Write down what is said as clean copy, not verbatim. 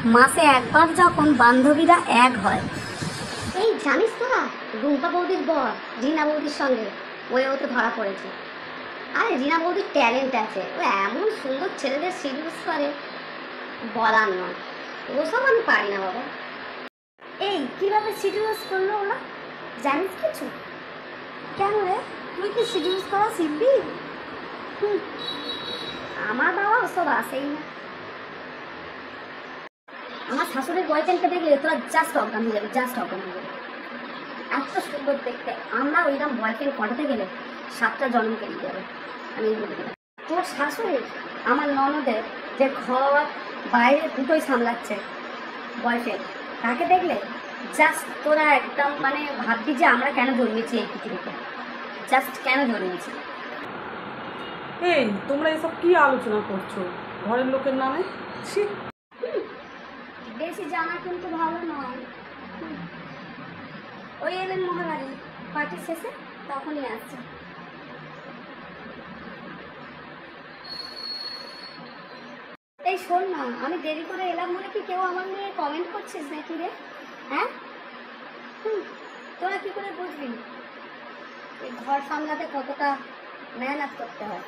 মাসে একবার যখন বান্ধবীরা এক হয়। এই জানিস তোরা, রুম্পা বৌদির বর রিনা বৌদির সঙ্গে ওতে ধরা পড়েছে। আরে রিনা বৌদির ট্যালেন্ট আছে, ও এমন সুন্দর ছেলেদের সিরিয়াস করে, বলার নয়। ওসব আমি পারি না বাবা। এই কিভাবে সিরিয়াস করলো ওরা, জানিস কিছু? কেন রে, তুই কি সিরিয়াস করা শিখবি? আমার বাবা ওসব আসেই না। আমার শাশুড়ির বয়ফ্রেন্ডকে দেখলে তোরা জাস্ট অজ্ঞান হয়ে যাবে, জাস্ট অজ্ঞান হয়ে যাবে। এত সুন্দর দেখতে, আমরা ওইরকম বয়ফ্রেন্ড পটাতে গেলে 7টা জন্ম কেটে যাবে। আমি বলে দিলাম, তোর শাশুড়ি আমার ননদের যে ঘর বাইরে দুটোই সামলাচ্ছে বয়ফ্রেন্ড, তাকে দেখলে জাস্ট তোরা একদম মানে ভাববি যে আমরা কেন জন্মেছি এই পৃথিবীতে, জাস্ট কেন জন্মেছি। এই তোমরা এসব কি আলোচনা করছো ঘরের লোকের নামে? ছি, বেশি জানা কিন্তু ভালো নয়। ওই এলেন মহারানী, পার্টি শেষে তখনই আসছে। এই শোন না, আমি দেরি করে এলাম বলে কি কেউ আমার নিয়ে কমেন্ট করছিস নাকি রে? হ্যাঁ, তোরা কি করে বুঝবি এই ঘর সামলাতে কতটা মেহনত করতে হয়?